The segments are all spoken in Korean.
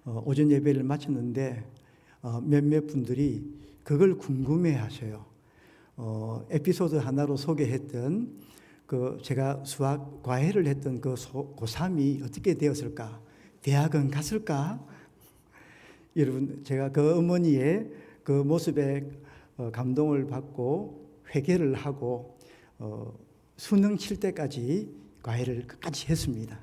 오전 예배를 마쳤는데 몇몇 분들이 그걸 궁금해 하셔요. 에피소드 하나로 소개했던 제가 수학 과외를 했던 고3이 어떻게 되었을까? 대학은 갔을까? 여러분, 제가 그 어머니의 그 모습에 감동을 받고 회개를 하고 수능 칠 때까지 과외를 끝까지 했습니다.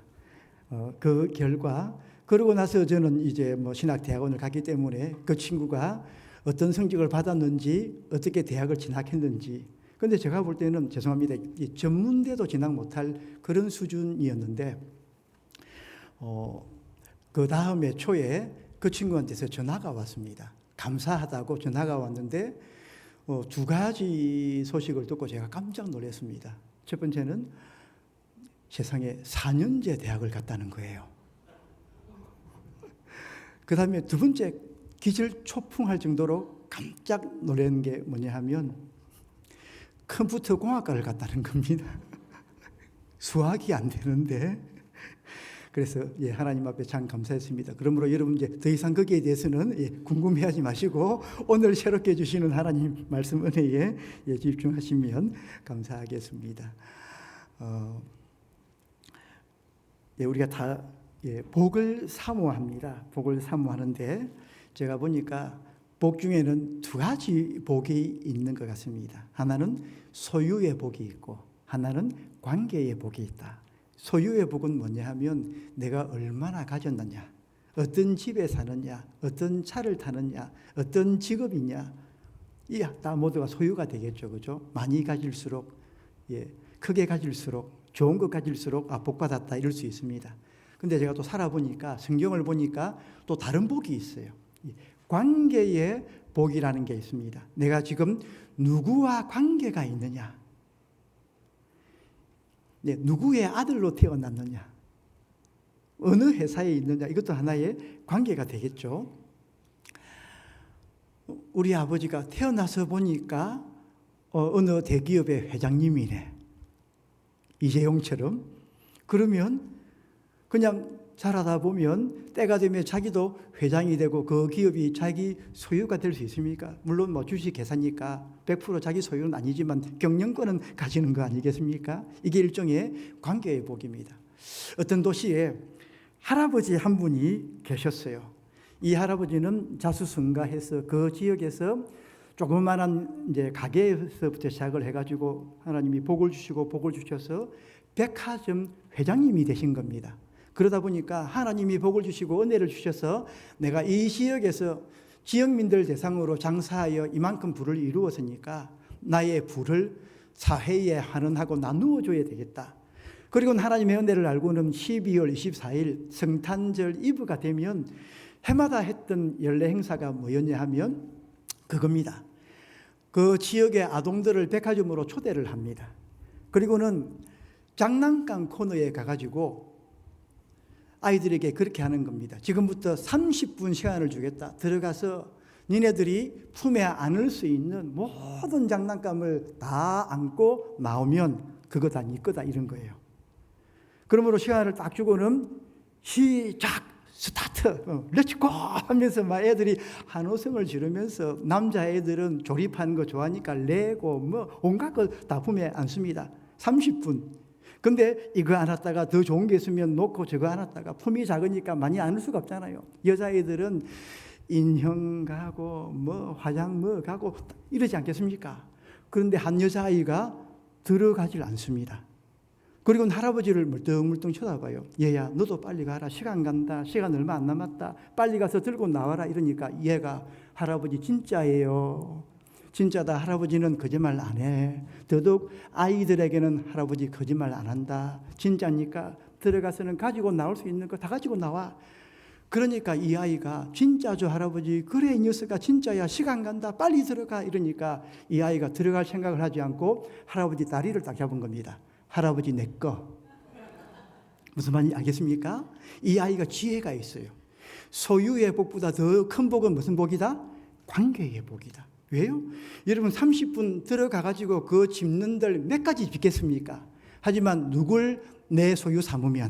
그 결과 그러고 나서 저는 이제 신학대학원을 갔기 때문에 그 친구가 어떤 성적을 받았는지 어떻게 대학을 진학했는지, 근데 제가 볼 때는 죄송합니다, 전문대도 진학 못할 그런 수준이었는데 그 다음에 초에 그 친구한테서 전화가 왔습니다. 감사하다고 전화가 왔는데 두 가지 소식을 듣고 제가 깜짝 놀랐습니다. 첫 번째는 세상에 4년제 대학을 갔다는 거예요. 그 다음에 두 번째, 기절초풍할 정도로 깜짝 놀란 게 뭐냐 하면 컴퓨터 공학과를 갔다는 겁니다. 수학이 안 되는데. 그래서 하나님 앞에 참 감사했습니다. 그러므로 여러분 이제 더 이상 거기에 대해서는 궁금해하지 마시고 오늘 새롭게 주시는 하나님 말씀 은혜에 집중하시면 감사하겠습니다. 우리가 다 복을 사모합니다. 복을 사모하는데 제가 보니까 복 중에는 두 가지 복이 있는 것 같습니다. 하나는 소유의 복이 있고 하나는 관계의 복이 있다. 소유의 복은 뭐냐 하면 내가 얼마나 가졌느냐, 어떤 집에 사느냐, 어떤 차를 타느냐, 어떤 직업이냐, 이 다 모두가 소유가 되겠죠. 그죠? 많이 가질수록, 크게 가질수록, 좋은 것 가질수록 복 받았다 이럴 수 있습니다. 근데 제가 또 살아보니까, 성경을 보니까 또 다른 복이 있어요. 관계의 복이라는 게 있습니다. 내가 지금 누구와 관계가 있느냐, 누구의 아들로 태어났느냐, 어느 회사에 있느냐, 이것도 하나의 관계가 되겠죠. 우리 아버지가 태어나서 보니까 어느 대기업의 회장님이네, 이재용처럼. 그러면 그냥 자라다 보면 때가 되면 자기도 회장이 되고 그 기업이 자기 소유가 될 수 있습니까? 물론 주식 회사니까 100% 자기 소유는 아니지만 경영권은 가지는 거 아니겠습니까? 이게 일종의 관계의 복입니다. 어떤 도시에 할아버지 한 분이 계셨어요. 이 할아버지는 자수성가해서 그 지역에서 조그마한 이제 가게에서부터 시작을 해가지고 하나님이 복을 주시고 복을 주셔서 백화점 회장님이 되신 겁니다. 그러다 보니까 하나님이 복을 주시고 은혜를 주셔서 내가 이 지역에서 지역민들 대상으로 장사하여 이만큼 부를 이루었으니까 나의 부를 사회에 환원하고 나누어 줘야 되겠다. 그리고 하나님의 은혜를 알고는 12월 24일 성탄절 이브가 되면 해마다 했던 연례 행사가 뭐였냐 하면 그겁니다. 그 지역의 아동들을 백화점으로 초대를 합니다. 그리고는 장난감 코너에 가가지고 아이들에게 그렇게 하는 겁니다. 지금부터 30분 시간을 주겠다. 들어가서 니네들이 품에 안을 수 있는 모든 장난감을 다 안고 나오면 그거 다 네 거다, 이런 거예요. 그러므로 시간을 딱 주고는 시작, 스타트, 렛츠고 하면서 막 애들이 한호성을 지르면서, 남자애들은 조립하는 거 좋아하니까 레고 온갖 걸 다 품에 안습니다. 30분. 근데 이거 안았다가 더 좋은 게 있으면 놓고 저거 안았다가 품이 작으니까 많이 안을 수가 없잖아요. 여자애들은 인형 가고 화장 가고 이러지 않겠습니까? 그런데 한 여자아이가 들어가질 않습니다. 그리고 할아버지를 물뚱물뚱 쳐다봐요. 얘야, 너도 빨리 가라. 시간 간다. 시간 얼마 안 남았다. 빨리 가서 들고 나와라. 이러니까 얘가, 할아버지 진짜예요. 진짜다. 할아버지는 거짓말 안 해. 더더욱 아이들에게는 할아버지 거짓말 안 한다. 진짜니까 들어가서는 가지고 나올 수 있는 거 다 가지고 나와. 그러니까 이 아이가 진짜죠 할아버지. 그래 이 녀석아 진짜야. 시간 간다. 빨리 들어가. 이러니까 이 아이가 들어갈 생각을 하지 않고 할아버지 다리를 딱 잡은 겁니다. 할아버지 내 거. 무슨 말인지 알겠습니까? 이 아이가 지혜가 있어요. 소유의 복보다 더 큰 복은 무슨 복이다? 관계의 복이다. 왜요? 여러분 30분 들어가가지고 그 짚는들 몇 가지 짚겠습니까? 하지만 누굴 내 소유 삼으면,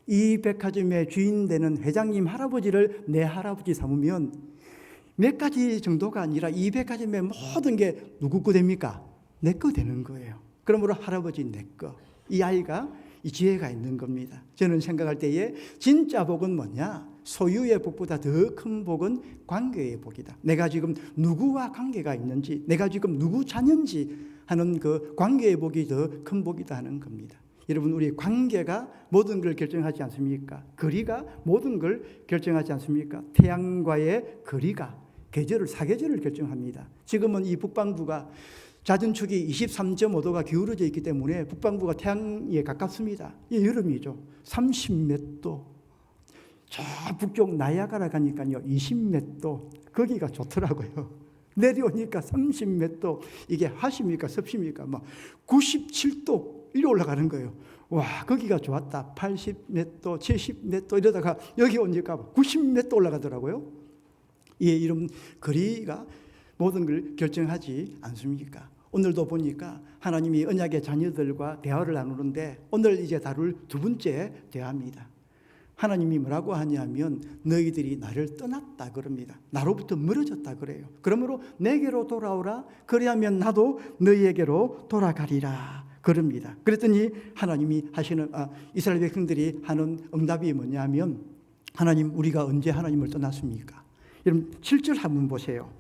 이 백화점의 주인 되는 회장님 할아버지를 내 할아버지 삼으면 몇 가지 정도가 아니라 이 백화점의 모든 게 누구 거 됩니까? 내 거 되는 거예요. 그러므로 할아버지 내 거. 이 아이가 이 지혜가 있는 겁니다. 저는 생각할 때에 진짜 복은 뭐냐? 소유의 복보다 더 큰 복은 관계의 복이다. 내가 지금 누구와 관계가 있는지, 내가 지금 누구 자녀인지 하는 그 관계의 복이 더 큰 복이다 하는 겁니다. 여러분, 우리 관계가 모든 걸 결정하지 않습니까? 거리가 모든 걸 결정하지 않습니까? 태양과의 거리가 계절을, 사계절을 결정합니다. 지금은 이 북반구가 잦은 축이 23.5도가 기울어져 있기 때문에 북반구가 태양에 가깝습니다. 이 여름이죠. 30몇 도. 저 북쪽 나이아가라 가니까요 20몇 도. 거기가 좋더라고요. 내려오니까 30몇 도. 이게 하십니까 섭십니까? 막 97도 이리 올라가는 거예요. 와, 거기가 좋았다. 80몇 도, 70몇 도 이러다가 여기 오니까 90몇 도 올라가더라고요. 이런 거리가 모든 걸 결정하지 않습니까? 오늘도 보니까 하나님이 언약의 자녀들과 대화를 나누는데 오늘 이제 다룰 두 번째 대화입니다. 하나님이 뭐라고 하냐면 너희들이 나를 떠났다 그럽니다. 나로부터 멀어졌다 그래요. 그러므로 내게로 돌아오라. 그리하면 나도 너희에게로 돌아가리라 그럽니다. 그랬더니 하나님이 하시는 이스라엘 백성들이 하는 응답이 뭐냐면 하나님, 우리가 언제 하나님을 떠났습니까? 여러분 7절 한번 보세요.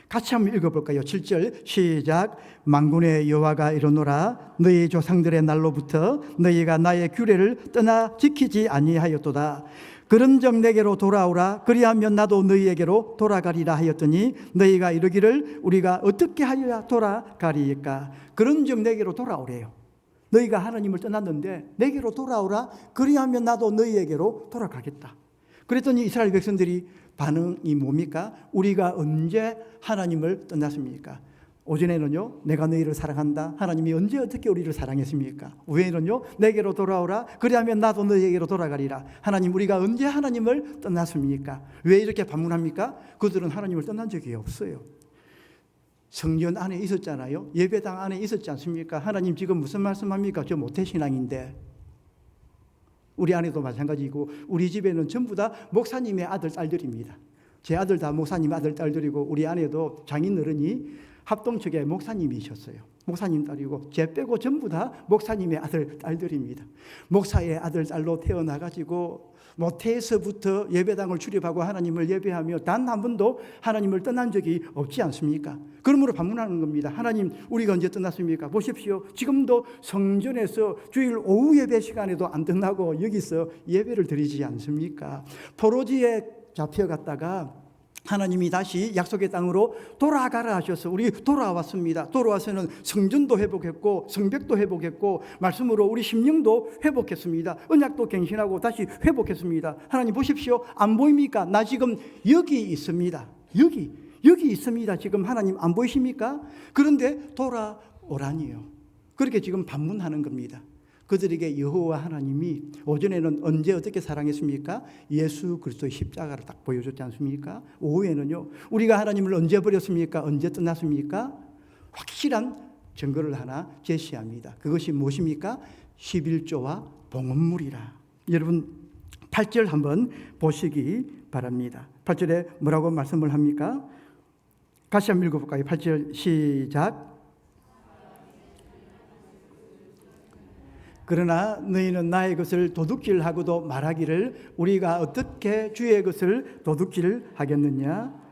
같이 한번 읽어볼까요? 7절 시작. 만군의 여호와가 이르노라. 너희 조상들의 날로부터 너희가 나의 규례를 떠나 지키지 아니하였도다. 그런즉 내게로 돌아오라. 그리하면 나도 너희에게로 돌아가리라 하였더니 너희가 이르기를 우리가 어떻게 하여야 돌아가리까? 그런즉 내게로 돌아오래요. 너희가 하나님을 떠났는데 내게로 돌아오라. 그리하면 나도 너희에게로 돌아가겠다. 그랬더니 이스라엘 백성들이 반응이 뭡니까? 우리가 언제 하나님을 떠났습니까? 오전에는요, 내가 너희를 사랑한다. 하나님이 언제 어떻게 우리를 사랑했습니까? 오후에는요, 내게로 돌아오라. 그리하면 나도 너희에게로 돌아가리라. 하나님, 우리가 언제 하나님을 떠났습니까? 왜 이렇게 반문합니까? 그들은 하나님을 떠난 적이 없어요. 성전 안에 있었잖아요. 예배당 안에 있었지 않습니까? 하나님 지금 무슨 말씀합니까? 저 모태신앙인데. 우리 아내도 마찬가지고 우리 집에는 전부 다 목사님의 아들, 딸들입니다. 제 아들 다 목사님 아들, 딸들이고 우리 아내도 장인어른이 합동측의 목사님이셨어요. 목사님 딸이고 제 빼고 전부 다 목사님의 아들, 딸들입니다. 목사의 아들, 딸로 태어나가지고 모태에서부터 예배당을 출입하고 하나님을 예배하며 단 한 번도 하나님을 떠난 적이 없지 않습니까? 그러므로 반문하는 겁니다. 하나님, 우리가 언제 떠났습니까? 보십시오. 지금도 성전에서 주일 오후 예배 시간에도 안 떠나고 여기서 예배를 드리지 않습니까? 포로지에 잡혀갔다가 하나님이 다시 약속의 땅으로 돌아가라 하셔서 우리 돌아왔습니다. 돌아와서는 성전도 회복했고 성벽도 회복했고 말씀으로 우리 심령도 회복했습니다. 언약도 갱신하고 다시 회복했습니다. 하나님 보십시오. 안 보입니까? 나 지금 여기 있습니다. 여기 있습니다. 지금 하나님 안 보이십니까? 그런데 돌아오라니요. 그렇게 지금 반문하는 겁니다. 그들에게 여호와 하나님이 오전에는 언제 어떻게 사랑했습니까? 예수 그리스도의 십자가를 딱 보여줬지 않습니까? 오후에는요, 우리가 하나님을 언제 버렸습니까? 언제 떠났습니까? 확실한 증거를 하나 제시합니다. 그것이 무엇입니까? 11조와 봉헌물이라. 여러분 8절 한번 보시기 바랍니다. 8절에 뭐라고 말씀을 합니까? 같이 한번 읽어볼까요? 8절 시작. 그러나 너희는 나의 것을 도둑질하고도 말하기를 우리가 어떻게 주의 것을 도둑질하겠느냐.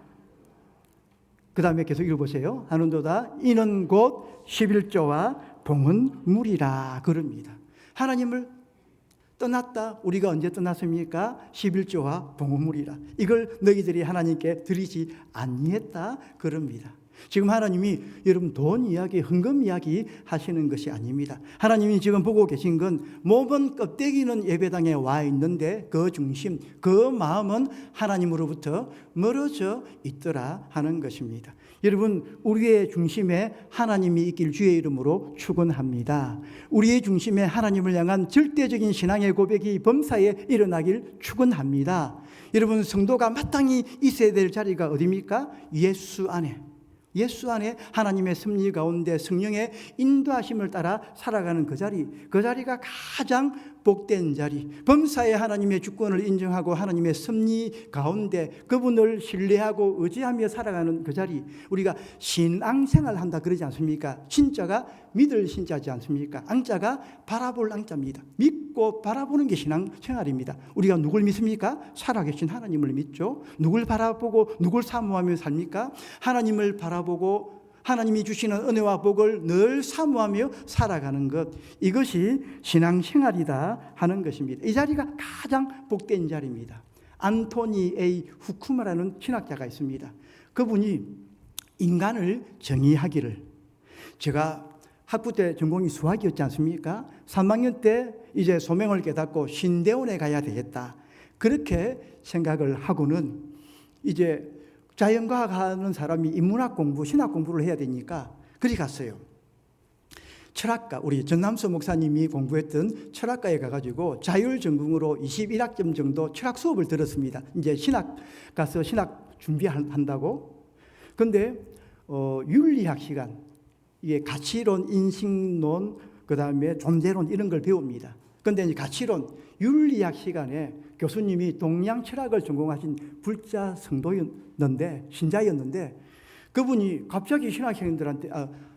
그 다음에 계속 읽어보세요. 하는도다 이는 곧 11조와 봉헌물이라 그럽니다. 하나님을 떠났다. 우리가 언제 떠났습니까? 11조와 봉헌물이라. 이걸 너희들이 하나님께 드리지 아니했다 그럽니다. 지금 하나님이 여러분 돈 이야기, 헌금 이야기 하시는 것이 아닙니다. 하나님이 지금 보고 계신 건 몸은 껍데기는 예배당에 와 있는데 그 중심, 그 마음은 하나님으로부터 멀어져 있더라 하는 것입니다. 여러분 우리의 중심에 하나님이 있길 주의 이름으로 축원합니다. 우리의 중심에 하나님을 향한 절대적인 신앙의 고백이 범사에 일어나길 축원합니다. 여러분 성도가 마땅히 있어야 될 자리가 어디입니까? 예수 안에. 예수 안에 하나님의 섭리 가운데 성령의 인도하심을 따라 살아가는 그 자리가 가장 복된 자리, 범사에 하나님의 주권을 인정하고 하나님의 섭리 가운데 그분을 신뢰하고 의지하며 살아가는 그 자리, 우리가 신앙생활 한다 그러지 않습니까? 신자가 믿을 신자지 않습니까? 앙자가 바라볼 앙자입니다. 믿고 바라보는 게 신앙생활입니다. 우리가 누굴 믿습니까? 살아계신 하나님을 믿죠. 누굴 바라보고 누굴 사모하며 삽니까? 하나님을 바라보고 하나님이 주시는 은혜와 복을 늘 사모하며 살아가는 것, 이것이 신앙생활이다 하는 것입니다. 이 자리가 가장 복된 자리입니다. 안토니 A. 후쿠마라는 신학자가 있습니다. 그분이 인간을 정의하기를, 제가 학부 때 전공이 수학이었지 않습니까? 3학년 때 이제 소명을 깨닫고 신대원에 가야 되겠다, 그렇게 생각을 하고는 이제 자연과학 하는 사람이 인문학 공부, 신학 공부를 해야 되니까 그리 갔어요. 철학과, 우리 전남수 목사님이 공부했던 철학과에 가가지고 자율전공으로 21학점 정도 철학 수업을 들었습니다. 이제 신학 가서 신학 준비한다고. 근데 윤리학 시간, 이게 가치론, 인식론, 그 다음에 존재론 이런 걸 배웁니다. 근데 이제 가치론, 윤리학 시간에 교수님이 동양 철학을 전공하신 불자 성도였는데, 신자였는데, 그분이 갑자기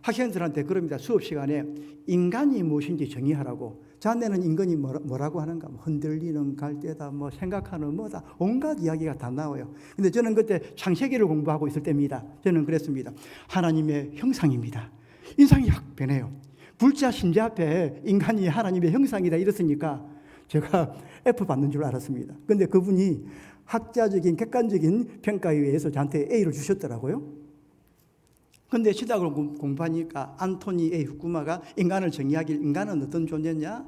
학생들한테 그럽니다. 수업 시간에 인간이 무엇인지 정의하라고. 자네는 인간이 뭐라고 하는가? 흔들리는 갈대다, 생각하는 뭐다, 온갖 이야기가 다 나와요. 근데 저는 그때 창세기를 공부하고 있을 때입니다. 저는 그랬습니다. 하나님의 형상입니다. 인상이 확 변해요. 불자 신자 앞에 인간이 하나님의 형상이다 이랬으니까 제가 F 받는 줄 알았습니다. 그런데 그분이 학자적인 객관적인 평가에 의해서 저한테 A를 주셨더라고요. 그런데 신학을 공부하니까 안토니 A. 후쿠마가 인간을 정의하길, 인간은 어떤 존재냐?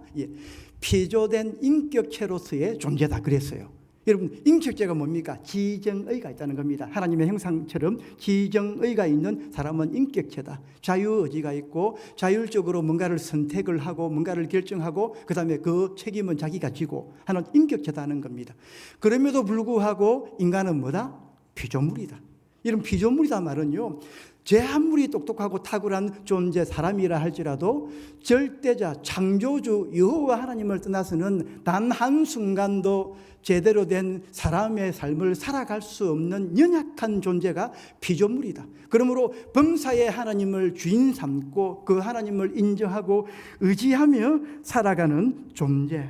피조된 인격체로서의 존재다 그랬어요. 여러분, 인격체가 뭡니까? 지정의가 있다는 겁니다. 하나님의 형상처럼 지정의가 있는 사람은 인격체다. 자유의지가 있고 자율적으로 뭔가를 선택을 하고 뭔가를 결정하고 그 다음에 그 책임은 자기가 지고 하는 인격체다는 겁니다. 그럼에도 불구하고 인간은 뭐다? 피조물이다. 이런 피조물이다 말은요, 제 아무리 똑똑하고 탁월한 존재 사람이라 할지라도 절대자 창조주 여호와 하나님을 떠나서는 단 한순간도 제대로 된 사람의 삶을 살아갈 수 없는 연약한 존재가 피조물이다. 그러므로 범사의 하나님을 주인 삼고 그 하나님을 인정하고 의지하며 살아가는 존재.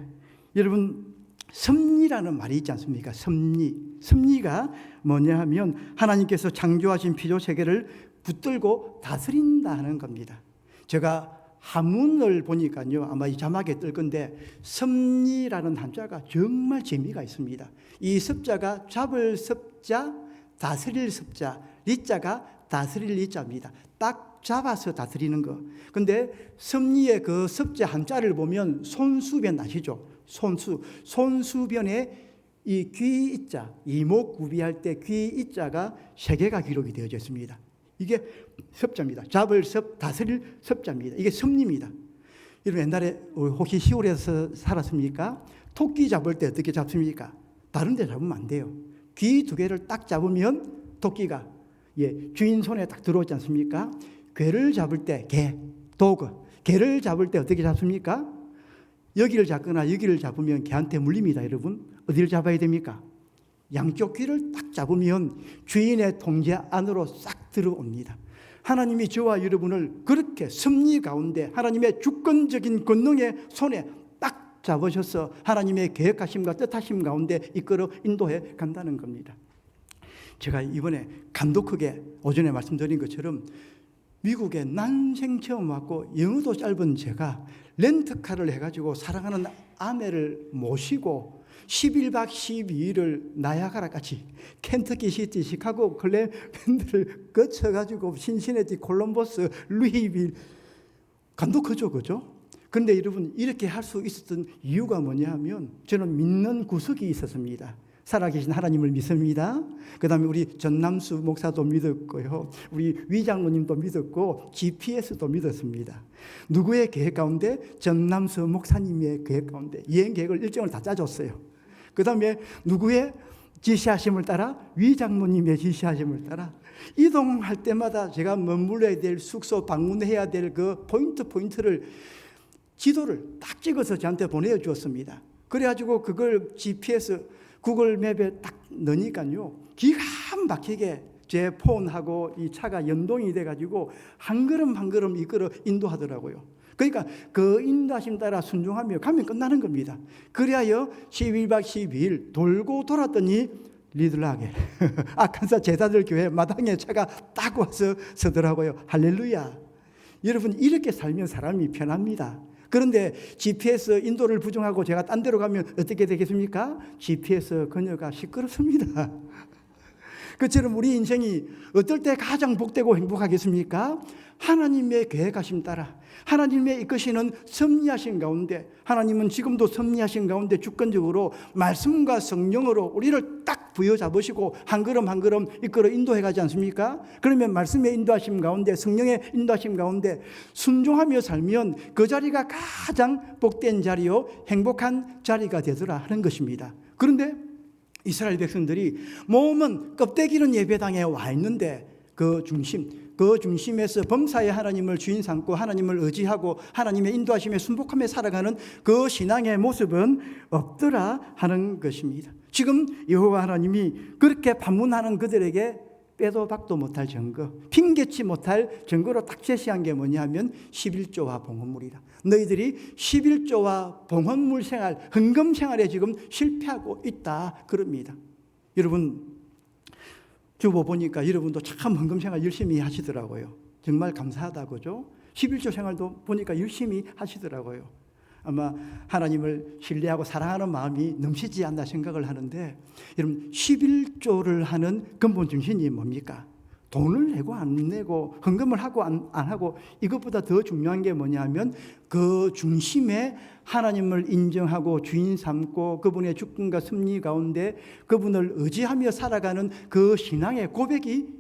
여러분, 섭리라는 말이 있지 않습니까? 섭리가 뭐냐 하면 하나님께서 창조하신 피조 세계를 붙들고 다스린다 하는 겁니다. 제가 한문을 보니까요, 아마 이 자막에 뜰 건데, 섭리라는 한자가 정말 재미가 있습니다. 이 섭자가 잡을 섭자, 다스릴 섭자, 리자가 다스릴 리자입니다. 딱 잡아서 다스리는 거. 근데 섭리의 그 섭자 한자를 보면 손수변 아시죠? 손수변에 이 귀 이자, 이목 구비할 때 귀 이자가 3개가 기록이 되어져 있습니다. 이게 섭자입니다. 잡을 섭, 다스릴 섭자입니다. 이게 섭리입니다. 여러분, 옛날에 혹시 시골에서 살았습니까? 토끼 잡을 때 어떻게 잡습니까? 다른 데 잡으면 안 돼요. 귀 2개를 딱 잡으면 토끼가 주인 손에 딱 들어오지 않습니까? 괴를 잡을 때 도구. 개를 잡을 때 어떻게 잡습니까? 여기를 잡거나 여기를 잡으면 개한테 물립니다. 여러분, 어디를 잡아야 됩니까? 양쪽 귀를 딱 잡으면 주인의 통제 안으로 싹 들어옵니다. 하나님이 저와 여러분을 그렇게 섭리 가운데 하나님의 주권적인 권능의 손에 딱 잡으셔서 하나님의 계획하심과 뜻하심 가운데 이끌어 인도해 간다는 겁니다. 제가 이번에 감독 크게 오전에 말씀드린 것처럼 미국에 난생 처음 왔고 영어도 짧은 제가 렌트카를 해가지고 사랑하는 아내를 모시고 11박 12일을 나야가라까지 켄터키 시티, 시카고, 클레랜드를 거쳐가지고 신시내티, 콜럼버스, 루이빌, 감독 크죠, 그죠? 그런데 여러분, 이렇게 할 수 있었던 이유가 뭐냐 하면 저는 믿는 구석이 있었습니다. 살아계신 하나님을 믿습니다. 그 다음에 우리 전남수 목사도 믿었고요, 우리 위장로님도 믿었고 GPS도 믿었습니다. 누구의 계획 가운데? 전남수 목사님의 계획 가운데 여행 계획을 일정을 다 짜줬어요. 그 다음에 누구의 지시하심을 따라? 위장로님의 지시하심을 따라 이동할 때마다 제가 머물러야 될 숙소, 방문해야 될 그 포인트를 지도를 딱 찍어서 저한테 보내주었습니다. 그래가지고 그걸 GPS 구글 맵에 딱 넣으니까요, 기가 막히게 제 폰하고 이 차가 연동이 돼가지고 한 걸음 한 걸음 이끌어 인도하더라고요. 그러니까 그 인도하심 따라 순종하며 가면 끝나는 겁니다. 그리하여 11박 12일 돌고 돌았더니 리들라겔 아칸사 제자들 교회 마당에 차가 딱 와서 서더라고요. 할렐루야. 여러분, 이렇게 살면 사람이 편합니다. 그런데 GPS 인도를 부정하고 제가 딴 데로 가면 어떻게 되겠습니까? GPS 그녀가 시끄럽습니다. 그처럼 우리 인생이 어떨 때 가장 복되고 행복하겠습니까? 하나님의 계획하심 따라 하나님의 이끄시는 섭리하신 가운데, 하나님은 지금도 섭리하신 가운데 주권적으로 말씀과 성령으로 우리를 딱 부여잡으시고 한 걸음 한 걸음 이끌어 인도해 가지 않습니까? 그러면 말씀의 인도하심 가운데, 성령의 인도하심 가운데 순종하며 살면 그 자리가 가장 복된 자리요 행복한 자리가 되더라 하는 것입니다. 그런데 이스라엘 백성들이 몸은 껍데기는 예배당에 와 있는데 그 중심에서 범사의 하나님을 주인 삼고 하나님을 의지하고 하나님의 인도하심에 순복하며 살아가는 그 신앙의 모습은 없더라 하는 것입니다. 지금 여호와 하나님이 그렇게 반문하는 그들에게 빼도 박도 못할 증거, 핑계치 못할 증거로 딱 제시한 게 뭐냐 하면 11조와 봉헌물이다. 너희들이 11조와 봉헌물 생활, 헌금 생활에 지금 실패하고 있다 그럽니다. 여러분, 주보 보니까 여러분도 참 헌금 생활 열심히 하시더라고요. 정말 감사하다고죠. 11조 생활도 보니까 열심히 하시더라고요. 아마 하나님을 신뢰하고 사랑하는 마음이 넘치지 않나 생각을 하는데, 여러분 11조를 하는 근본 정신이 뭡니까? 돈을 내고 안 내고 헌금을 하고 안 하고 이것보다 더 중요한 게 뭐냐면 그 중심에 하나님을 인정하고 주인 삼고 그분의 주권과 섭리 가운데 그분을 의지하며 살아가는 그 신앙의 고백이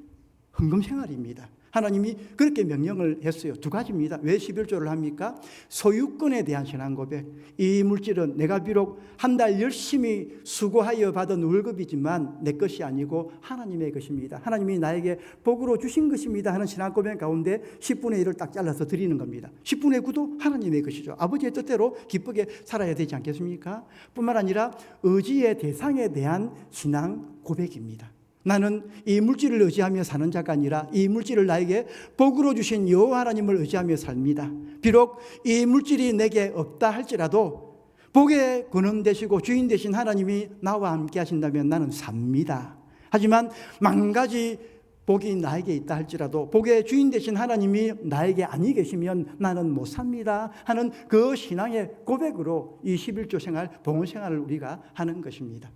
헌금 생활입니다. 하나님이 그렇게 명령을 했어요. 두 가지입니다. 왜 11조를 합니까? 소유권에 대한 신앙 고백. 이 물질은 내가 비록 한 달 열심히 수고하여 받은 월급이지만 내 것이 아니고 하나님의 것입니다. 하나님이 나에게 복으로 주신 것입니다 하는 신앙 고백 가운데 10분의 1을 딱 잘라서 드리는 겁니다. 10분의 9도 하나님의 것이죠. 아버지의 뜻대로 기쁘게 살아야 되지 않겠습니까? 뿐만 아니라 의지의 대상에 대한 신앙 고백입니다. 나는 이 물질을 의지하며 사는 자가 아니라 이 물질을 나에게 복으로 주신 여호와 하나님을 의지하며 삽니다. 비록 이 물질이 내게 없다 할지라도 복의 근원 되시고 주인 되신 하나님이 나와 함께 하신다면 나는 삽니다. 하지만 만 가지 복이 나에게 있다 할지라도 복의 주인 되신 하나님이 나에게 아니 계시면 나는 못 삽니다 하는 그 신앙의 고백으로 이 11조 생활, 봉헌 생활을 우리가 하는 것입니다.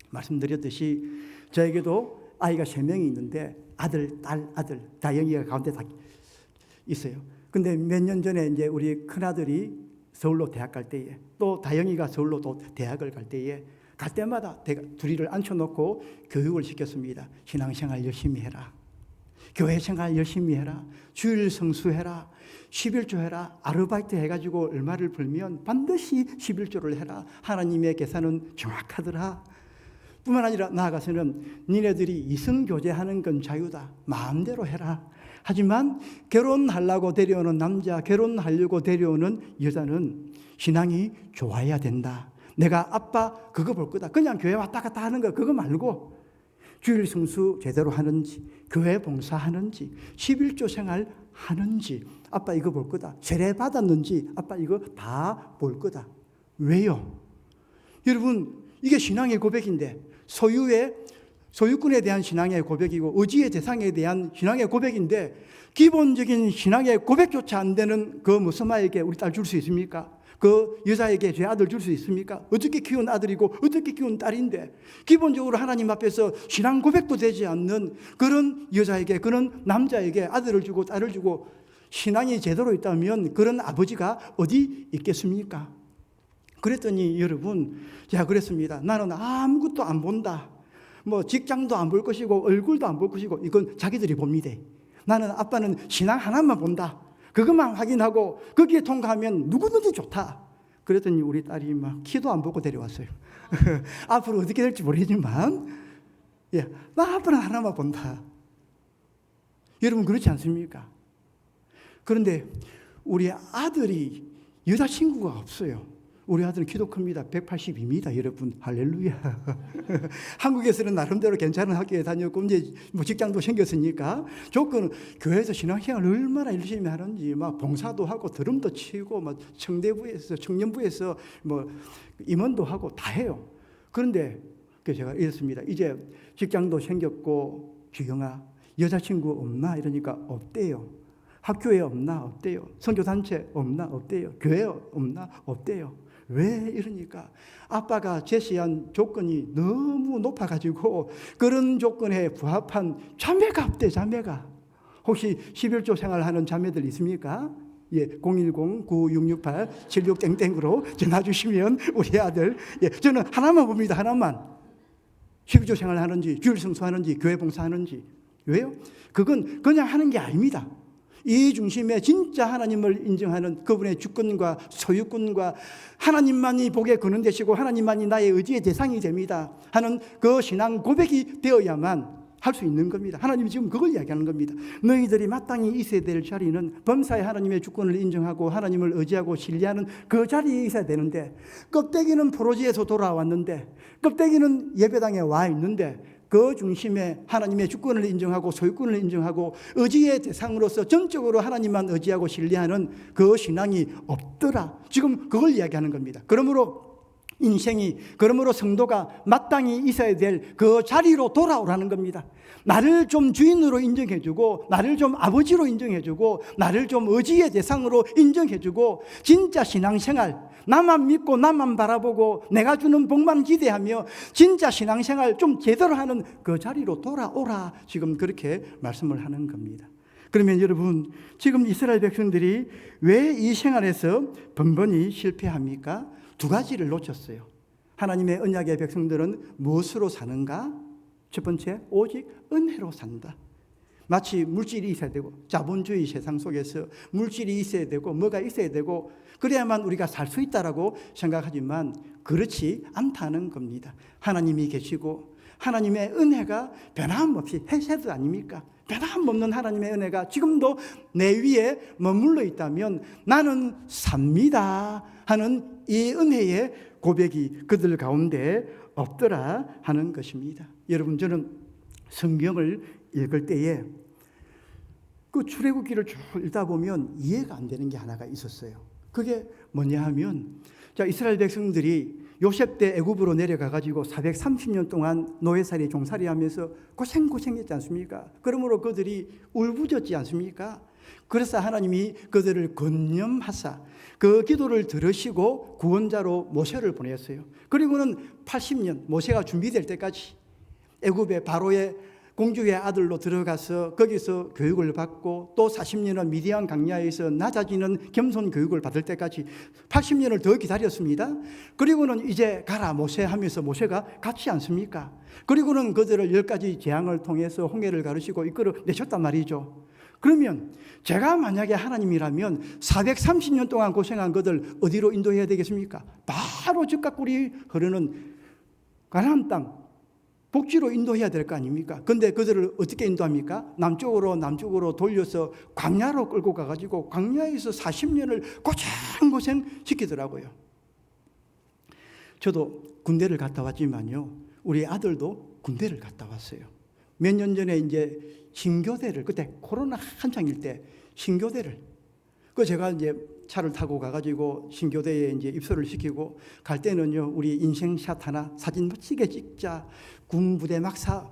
말씀드렸듯이 저에게도 아이가 3명이 있는데 아들, 딸, 아들, 다영이가 가운데 다 있어요. 근데 몇 년 전에 이제 우리 큰아들이 서울로 대학 갈 때에 또 다영이가 서울로 또 대학을 갈 때에 갈 때마다 둘이를 앉혀놓고 교육을 시켰습니다. 신앙생활 열심히 해라. 교회생활 열심히 해라. 주일 성수해라. 11조 해라. 아르바이트 해가지고 얼마를 벌면 반드시 11조를 해라. 하나님의 계산은 정확하더라. 뿐만 아니라 나아가서는 니네들이 이성교제하는 건 자유다. 마음대로 해라. 하지만 결혼하려고 데려오는 남자, 결혼하려고 데려오는 여자는 신앙이 좋아야 된다. 내가 아빠 그거 볼 거다. 그냥 교회 왔다 갔다 하는 거 그거 말고 주일 성수 제대로 하는지, 교회 봉사하는지, 11조 생활 하는지 아빠 이거 볼 거다. 세례 받았는지 아빠 이거 다 볼 거다. 왜요? 여러분, 이게 신앙의 고백인데 소유권에 대한 신앙의 고백이고 의지의 대상에 대한 신앙의 고백인데 기본적인 신앙의 고백조차 안 되는 그 무스마에게 우리 딸 줄 수 있습니까? 그 여자에게 제 아들 줄 수 있습니까? 어떻게 키운 아들이고 어떻게 키운 딸인데 기본적으로 하나님 앞에서 신앙 고백도 되지 않는 그런 여자에게, 그런 남자에게 아들을 주고 딸을 주고 신앙이 제대로 있다면 그런 아버지가 어디 있겠습니까? 그랬더니 여러분, 제가 그랬습니다. 나는 아무것도 안 본다. 뭐 직장도 안 볼 것이고 얼굴도 안 볼 것이고 이건 자기들이 봅니다. 나는 아빠는 신앙 하나만 본다. 그것만 확인하고 거기에 통과하면 누구든지 좋다. 그랬더니 우리 딸이 막 키도 안 보고 데려왔어요. 앞으로 어떻게 될지 모르지만 나 아빠는 하나만 본다. 여러분 그렇지 않습니까? 그런데 우리 아들이 여자친구가 없어요. 우리 아들은 키도 큽니다. 182m 여러분. 할렐루야. 한국에서는 나름대로 괜찮은 학교에 다녔고 이제 뭐 직장도 생겼으니까 조건은 교회에서 신앙생활 얼마나 열심히 하는지 막 봉사도 하고 드럼도 치고 막 청대부에서 청년부에서 뭐 임원도 하고 다 해요. 그런데 제가 이랬습니다. 이제 직장도 생겼고 주영아 여자친구 없나? 이러니까 없대요. 학교에 없나? 없대요. 선교단체 없나? 없대요. 교회 없나? 없대요. 왜 이러니까 아빠가 제시한 조건이 너무 높아가지고 그런 조건에 부합한 자매가 없대. 자매가. 혹시 11조 생활하는 자매들 있습니까? 예, 010-9668-76땡땡으로 전화 주시면 우리 아들, 예, 저는 하나만 봅니다. 하나만. 11조 생활하는지 주일 성수하는지 교회 봉사하는지. 왜요? 그건 그냥 하는 게 아닙니다. 이 중심에 진짜 하나님을 인정하는 그분의 주권과 소유권과 하나님만이 복에 거는 되시고 하나님만이 나의 의지의 대상이 됩니다 하는 그 신앙 고백이 되어야만 할 수 있는 겁니다. 하나님이 지금 그걸 이야기하는 겁니다. 너희들이 마땅히 있어야 될 자리는 범사에 하나님의 주권을 인정하고 하나님을 의지하고 신뢰하는 그 자리에 있어야 되는데, 껍데기는 포로지에서 돌아왔는데, 껍데기는 예배당에 와 있는데, 그 중심에 하나님의 주권을 인정하고 소유권을 인정하고 의지의 대상으로서 전적으로 하나님만 의지하고 신뢰하는 그 신앙이 없더라. 지금 그걸 이야기하는 겁니다. 그러므로 성도가 마땅히 있어야 될 그 자리로 돌아오라는 겁니다. 나를 좀 주인으로 인정해주고, 나를 좀 아버지로 인정해주고, 나를 좀 의지의 대상으로 인정해주고, 진짜 신앙생활, 나만 믿고 나만 바라보고 내가 주는 복만 기대하며 진짜 신앙생활 좀 제대로 하는 그 자리로 돌아오라. 지금 그렇게 말씀을 하는 겁니다. 그러면 여러분, 지금 이스라엘 백성들이 왜 이 생활에서 번번이 실패합니까? 두 가지를 놓쳤어요. 하나님의 언약의 백성들은 무엇으로 사는가? 첫 번째, 오직 은혜로 산다. 마치 물질이 있어야 되고, 자본주의 세상 속에서 물질이 있어야 되고 뭐가 있어야 되고 그래야만 우리가 살 수 있다라고 생각하지만 그렇지 않다는 겁니다. 하나님이 계시고 하나님의 은혜가 변함없이 해세드 아닙니까? 변함없는 하나님의 은혜가 지금도 내 위에 머물러 있다면 나는 삽니다 하는 이 은혜의 고백이 그들 가운데 없더라 하는 것입니다. 여러분, 저는 성경을 읽을 때에 그 출애굽기를 쭉 읽다 보면 이해가 안 되는 게 하나가 있었어요. 그게 뭐냐 하면, 자, 이스라엘 백성들이 요셉 때 애굽으로 내려가 가지고 430년 동안 노예살이 종살이 하면서 고생했지 않습니까? 그러므로 그들이 울부짖지 않습니까? 그래서 하나님이 그들을 건념하사 그 기도를 들으시고 구원자로 모세를 보냈어요. 그리고는 80년 모세가 준비될 때까지 애굽의 바로의 공주의 아들로 들어가서 거기서 교육을 받고 또 40년은 미디안 광야에서 낮아지는 겸손 교육을 받을 때까지 80년을 더 기다렸습니다. 그리고는 이제 가라 모세 하면서 모세가 갔지 않습니까? 그리고는 그들을 10가지 재앙을 통해서 홍해를 가르치고 이끌어 내셨단 말이죠. 그러면 제가 만약에 하나님이라면 430년 동안 고생한 그들 어디로 인도해야 되겠습니까? 바로 즉각 꿀이 흐르는 가나안 땅 복지로 인도해야 될 거 아닙니까? 근데 그들을 어떻게 인도합니까? 남쪽으로 돌려서 광야로 끌고 가가지고 광야에서 40년을 고생 시키더라고요. 저도 군대를 갔다 왔지만요, 우리 아들도 군대를 갔다 왔어요. 몇 년 전에 이제 신교대를, 그때 코로나 한창일 때 신교대를, 제가 이제 차를 타고 가가지고 신교대에 이제 입소를 시키고 갈 때는요, 우리 인생샷 하나 사진 멋지게 찍자. 군부대 막사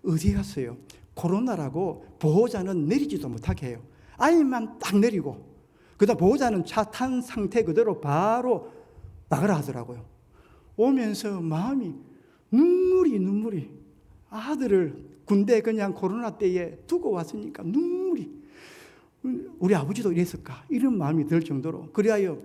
어디 갔어요? 코로나라고 보호자는 내리지도 못하게 해요. 아이만 딱 내리고 그다음 보호자는 차 탄 상태 그대로 바로 나가라 하더라고요. 오면서 마음이 눈물이 아들을 군대 그냥 코로나 때에 두고 왔으니까 눈물이, 우리 아버지도 이랬을까 이런 마음이 들 정도로 그리하여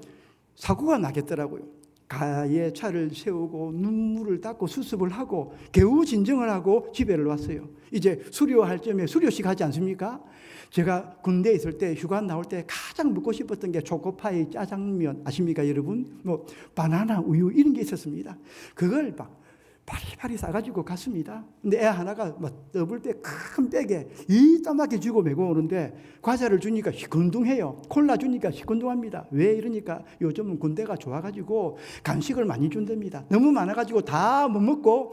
사고가 나겠더라고요. 가에 차를 세우고 눈물을 닦고 수습을 하고 겨우 진정을 하고 집에를 왔어요. 이제 수료할 점에 수료식 하지 않습니까? 제가 군대에 있을 때 휴가 나올 때 가장 먹고 싶었던 게 초코파이, 짜장면 아십니까 여러분? 뭐 바나나 우유 이런 게 있었습니다. 그걸 막 파리파리 싸가지고 갔습니다. 근데 애 하나가 막 더블백 큰 백에 이따맣게 쥐고 메고 오는데 과자를 주니까 시큰둥해요. 콜라 주니까 시큰둥합니다. 왜 이러니까 요즘은 군대가 좋아가지고 간식을 많이 준답니다. 너무 많아가지고 다 못 먹고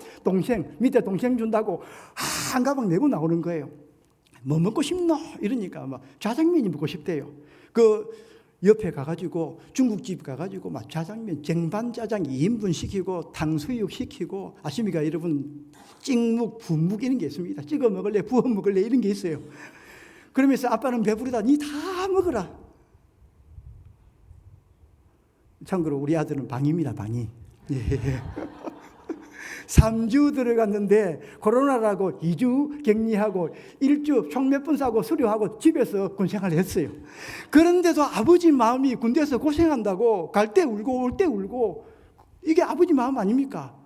밑에 동생 준다고 한 가방 메고 나오는 거예요. 뭐 먹고 싶노? 이러니까 막 짜장면이 먹고 싶대요. 그 옆에 가가지고 중국집 가가지고 막 짜장면 쟁반 짜장 2인분 시키고 탕수육 시키고 아십니까 여러분? 찍묵, 분묵 이런 게 있습니다. 찍어 먹을래, 부어 먹을래 이런 게 있어요. 그러면서 아빠는 배부르다. 니 다 먹어라. 참고로 우리 아들은 방입니다. 방이. 3주 들어갔는데 코로나라고 2주 격리하고 1주 총 몇 번 싸고 수료하고 집에서 군생활을 했어요. 그런데도 아버지 마음이 군대에서 고생한다고 갈 때 울고 올 때 울고 이게 아버지 마음 아닙니까?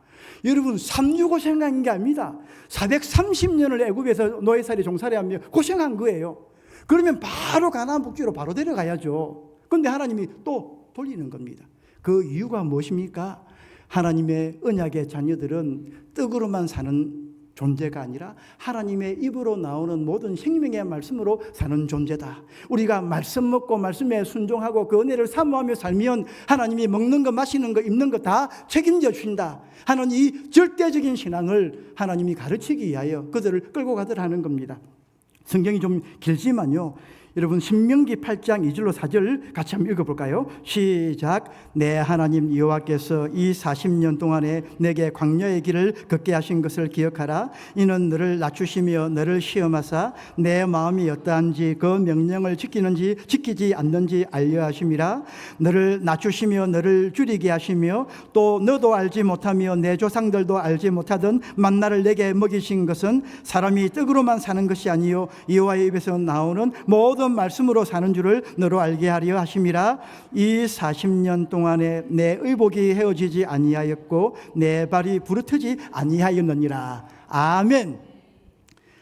여러분 3주 고생한 게 아닙니다. 430년을 애굽에서 노예살이 종살이하며 고생한 거예요. 그러면 바로 가나안 복지로 바로 데려가야죠. 그런데 하나님이 또 돌리는 겁니다. 그 이유가 무엇입니까? 하나님의 언약의 자녀들은 떡으로만 사는 존재가 아니라 하나님의 입으로 나오는 모든 생명의 말씀으로 사는 존재다. 우리가 말씀 먹고 말씀에 순종하고 그 은혜를 사모하며 살면 하나님이 먹는 거 마시는 거 입는 거 다 책임져 주신다 하는 이 절대적인 신앙을 하나님이 가르치기 위하여 그들을 끌고 가더라 하는 겁니다. 성경이 좀 길지만요. 여러분 신명기 8장 2절로 4절 같이 한번 읽어볼까요? 시작. 내 하나님 여호와께서 이 40년 동안에 내게 광야의 길을 걷게 하신 것을 기억하라. 이는 너를 낮추시며 너를 시험하사 내 마음이 어떠한지 그 명령을 지키는지 지키지 않는지 알려 하심이라. 너를 낮추시며 너를 줄이게 하시며 또 너도 알지 못하며 내 조상들도 알지 못하던 만나를 내게 먹이신 것은 사람이 떡으로만 사는 것이 아니요 여호와의 입에서 나오는 모든 말씀으로 사는 줄을 너로 알게 하려 하심이라. 이 40년 동안에 내 의복이 헤어지지 아니하였고 내 발이 부르트지 아니하였느니라. 아멘.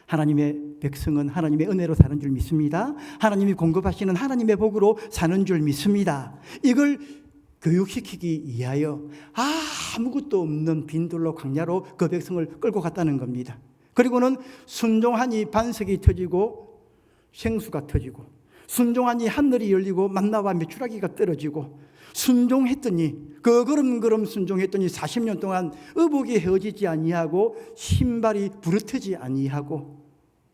하나님의 백성은 하나님의 은혜로 사는 줄 믿습니다. 하나님이 공급하시는 하나님의 복으로 사는 줄 믿습니다. 이걸 교육시키기 위하여 아무것도 없는 빈들로 광야로 그 백성을 끌고 갔다는 겁니다. 그리고는 순종하니 반석이 터지고 생수가 터지고 순종하니 하늘이 열리고 만나와 메추라기가 떨어지고 순종했더니 그 걸음걸음 순종했더니 40년 동안 의복이 헤어지지 아니하고 신발이 부르트지 아니하고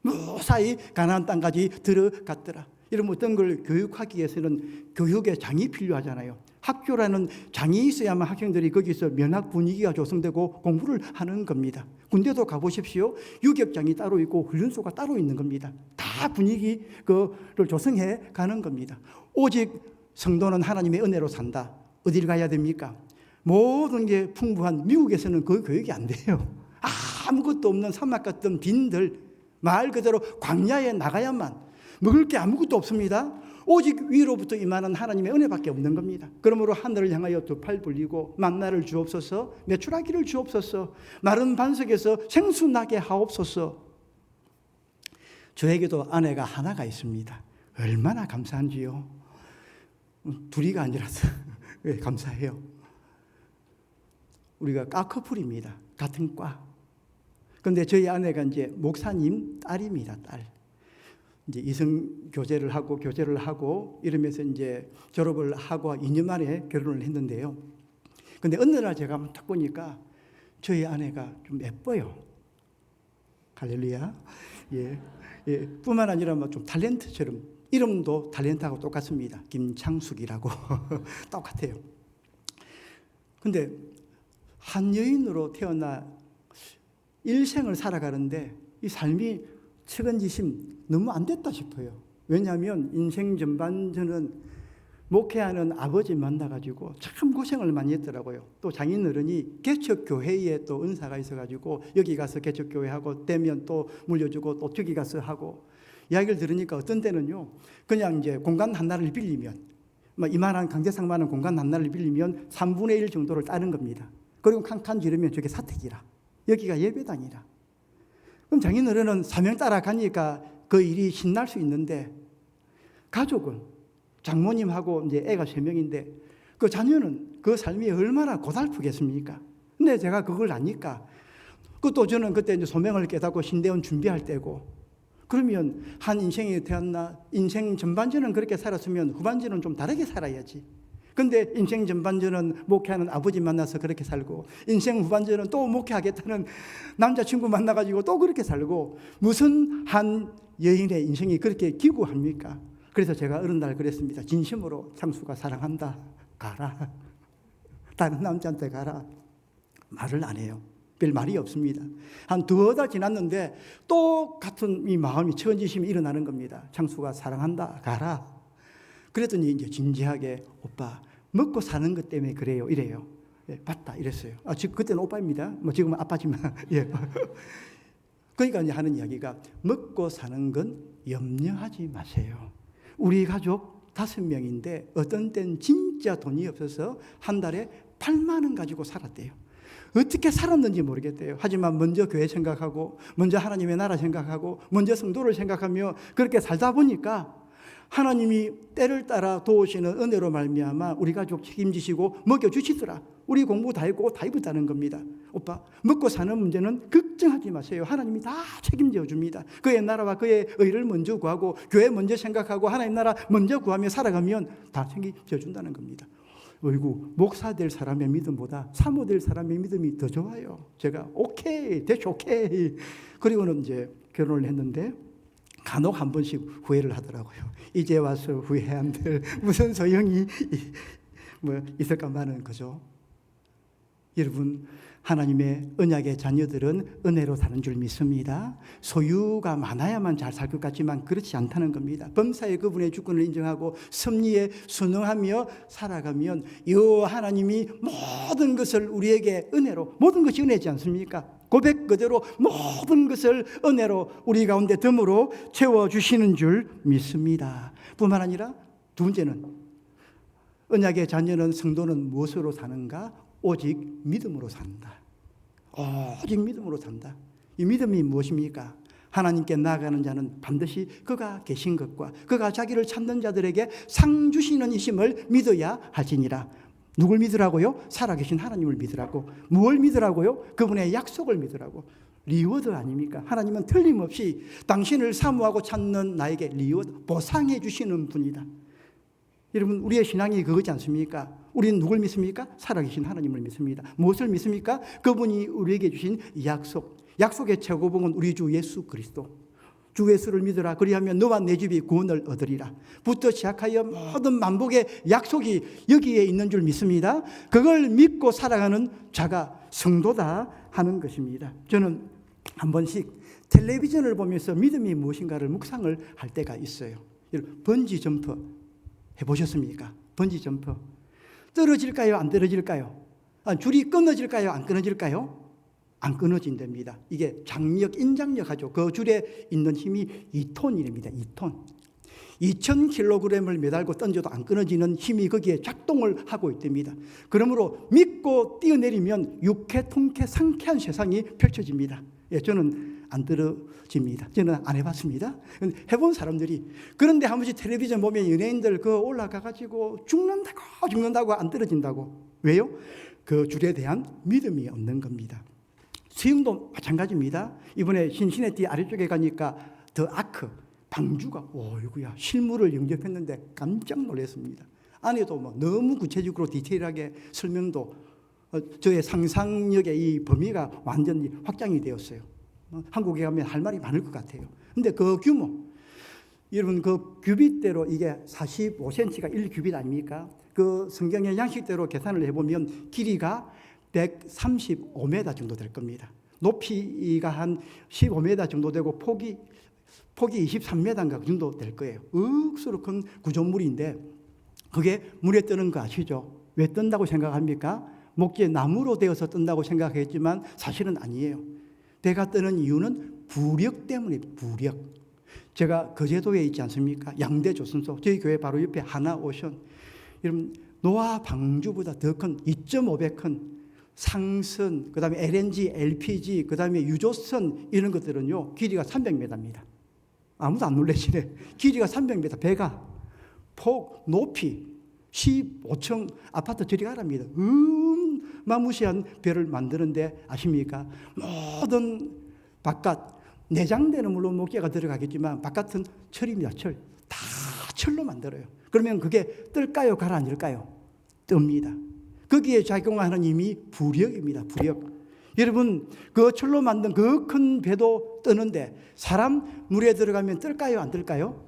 무사히 가나안 땅까지 들어갔더라. 이런 어떤 걸 교육하기 위해서는 교육의 장이 필요하잖아요. 학교라는 장이 있어야만 학생들이 거기서 면학 분위기가 조성되고 공부를 하는 겁니다. 군대도 가보십시오. 유격장이 따로 있고 훈련소가 따로 있는 겁니다. 다 분위기를 조성해 가는 겁니다. 오직 성도는 하나님의 은혜로 산다. 어디를 가야 됩니까? 모든 게 풍부한 미국에서는 그 교육이 안 돼요. 아무것도 없는 사막 같은 빈들, 말 그대로 광야에 나가야만 먹을 게 아무것도 없습니다. 오직 위로부터 임하는 하나님의 은혜밖에 없는 겁니다. 그러므로 하늘을 향하여 두 팔 벌리고 만나를 주옵소서, 메추라기를 주옵소서, 마른 반석에서 생수 나게 하옵소서. 저에게도 아내가 하나가 있습니다. 얼마나 감사한지요. 둘이가 아니라서 감사해요. 우리가 과 커플입니다. 같은 과. 그런데 저희 아내가 이제 목사님 딸입니다. 딸. 이제 이성 교제를 하고 이러면서 이제 졸업을 하고 2년 만에 결혼을 했는데요. 근데 어느 날 제가 딱 보니까 저희 아내가 좀 예뻐요. 할렐루야. 예. 뿐만 아니라 좀 탤런트처럼 이름도 탤런트하고 똑같습니다. 김창숙이라고 똑같아요. 근데 한 여인으로 태어나 일생을 살아가는데 이 삶이 측은지심 너무 안 됐다 싶어요. 왜냐하면 인생 전반 저는 목회하는 아버지 만나가지고 참 고생을 많이 했더라고요. 또 장인어른이 개척교회에 또 은사가 있어가지고 여기 가서 개척교회하고 되면 또 물려주고 또 저기 가서 하고 이야기를 들으니까 어떤 때는요 그냥 이제 공간 하나를 빌리면 이만한 강제상만한 공간 하나를 빌리면 3분의 1 정도를 따는 겁니다. 그리고 칸칸 지르면 저게 사택이라 여기가 예배당이라. 그럼 장인어른은 사명 따라가니까 그 일이 신날 수 있는데 가족은 장모님하고 이제 애가 3명인데 그 자녀는 그 삶이 얼마나 고달프겠습니까? 근데 제가 그걸 아니까 그것도 저는 그때 이제 소명을 깨닫고 신대원 준비할 때고, 그러면 한 인생이 되었나? 인생 전반전은 그렇게 살았으면 후반전은 좀 다르게 살아야지. 근데 인생 전반전은 목회하는 아버지 만나서 그렇게 살고, 인생 후반전은 또 목회하겠다는 남자친구 만나가지고 또 그렇게 살고, 무슨 한 여인의 인생이 그렇게 기구합니까? 그래서 제가 어느 날 그랬습니다. 진심으로 창수가 사랑한다. 가라. 다른 남자한테 가라. 말을 안 해요. 별 말이 없습니다. 한 두어 달 지났는데 똑같은 이 마음이 천지심이 일어나는 겁니다. 창수가 사랑한다. 가라. 그랬더니 이제 진지하게 오빠 먹고 사는 것 때문에 그래요. 이래요. 예, 맞다. 이랬어요. 지금 그때는 오빠입니다. 뭐 지금은 아빠지만. 예. 그러니까 이제 하는 이야기가 먹고 사는 건 염려하지 마세요. 우리 가족 5명인데 어떤 때는 진짜 돈이 없어서 한 달에 8만 원 가지고 살았대요. 어떻게 살았는지 모르겠대요. 하지만 먼저 교회 생각하고, 먼저 하나님의 나라 생각하고, 먼저 성도를 생각하며 그렇게 살다 보니까 하나님이 때를 따라 도우시는 은혜로 말미암아 우리 가족 책임지시고 먹여주시더라. 우리 공부 다 했고 다 입었다는 겁니다. 오빠, 먹고 사는 문제는 걱정하지 마세요. 하나님이 다 책임져 줍니다. 그의 나라와 그의 의를 먼저 구하고, 교회 먼저 생각하고, 하나님 나라 먼저 구하며 살아가면 다 책임져 준다는 겁니다. 어이구, 목사 될 사람의 믿음보다 사모 될 사람의 믿음이 더 좋아요. 제가 오케이, 대충 오케이. 그리고는 이제 결혼을 했는데 간혹 한 번씩 후회를 하더라고요. 이제 와서 후회한들 무슨 소용이 뭐 있을까만은 거죠. 여러분, 하나님의 언약의 자녀들은 은혜로 사는 줄 믿습니다. 소유가 많아야만 잘 살 것 같지만 그렇지 않다는 겁니다. 범사에 그분의 주권을 인정하고 섭리에 순응하며 살아가면 이 하나님이 모든 것을 우리에게 은혜로, 모든 것이 은혜지 않습니까? 고백 그대로 모든 것을 은혜로 우리 가운데 덤으로 채워주시는 줄 믿습니다. 뿐만 아니라 두 번째는, 언약의 자녀는, 성도는 무엇으로 사는가? 오직 믿음으로 산다. 오직 믿음으로 산다. 이 믿음이 무엇입니까? 하나님께 나아가는 자는 반드시 그가 계신 것과 그가 자기를 찾는 자들에게 상 주시는 이심을 믿어야 할지니라. 누굴 믿으라고요? 살아계신 하나님을 믿으라고. 무엇을 믿으라고요? 그분의 약속을 믿으라고. 리워드 아닙니까? 하나님은 틀림없이 당신을 사모하고 찾는 나에게 리워드, 보상해 주시는 분이다. 여러분, 우리의 신앙이 그거지 않습니까? 우리는 누굴 믿습니까? 살아계신 하나님을 믿습니다. 무엇을 믿습니까? 그분이 우리에게 주신 약속. 약속의 최고봉은 우리 주 예수 그리스도. 주 예수를 믿으라. 그리하면 너와 내 집이 구원을 얻으리라. 부터 시작하여 모든 만복의 약속이 여기에 있는 줄 믿습니다. 그걸 믿고 살아가는 자가 성도다 하는 것입니다. 저는 한 번씩 텔레비전을 보면서 믿음이 무엇인가를 묵상을 할 때가 있어요. 번지 점프 해보셨습니까? 번지 점프. 떨어질까요? 안 떨어질까요? 줄이 끊어질까요? 안 끊어질까요? 안 끊어진답니다. 이게 장력, 인장력 하죠. 그 줄에 있는 힘이 2톤이랍니다. 2톤. 2000kg을 매달고 던져도 안 끊어지는 힘이 거기에 작동을 하고 있답니다. 그러므로 믿고 뛰어내리면 유쾌, 통쾌, 상쾌한 세상이 펼쳐집니다. 예, 저는 안 떨어집니다. 저는 안 해봤습니다. 해본 사람들이. 그런데 한 번씩 텔레비전 보면 연예인들 그 올라가가지고 죽는다고 안 떨어진다고. 왜요? 그 줄에 대한 믿음이 없는 겁니다. 수영도 마찬가지입니다. 이번에 신시내티 아래쪽에 가니까 더 아크, 방주가, 어이구야, 실물을 영접했는데 깜짝 놀랐습니다. 안에도 뭐 너무 구체적으로 디테일하게 설명도, 저의 상상력의 이 범위가 완전히 확장이 되었어요. 한국에 가면 할 말이 많을 것 같아요. 근데 그 규모, 여러분 그 규빗대로 이게 45cm가 1규빗 아닙니까? 그 성경의 양식대로 계산을 해보면 길이가 135m 정도 될 겁니다. 높이가 한 15m 정도 되고 폭이 23m인가 그 정도 될 거예요. 억수로 큰 구조물인데 그게 물에 뜨는 거 아시죠? 왜 뜬다고 생각합니까? 목재에 나무로 되어서 뜬다고 생각했지만 사실은 아니에요. 배가 뜨는 이유는 부력 때문에. 부력. 제가 거제도에 있지 않습니까? 양대 조선소. 저희 교회 바로 옆에 하나오션. 여러분 노아 방주보다 더 큰 2.5배 큰 상선, 그 다음에 LNG, LPG, 그 다음에 유조선 이런 것들은요 길이가 300m입니다. 아무도 안 놀라시네. 길이가 300m, 배가 폭, 높이 15층 아파트 저리 가랍니다. 어마무시한 배를 만드는데 아십니까? 모든 바깥, 내장대는 물론 목재가 들어가겠지만 바깥은 철입니다. 철. 다 철로 만들어요. 그러면 그게 뜰까요? 가라앉을까요? 뜹니다. 거기에 작용하는 힘이 부력입니다. 부력. 여러분, 그 철로 만든 그 큰 배도 뜨는데 사람 물에 들어가면 뜰까요? 안 뜰까요?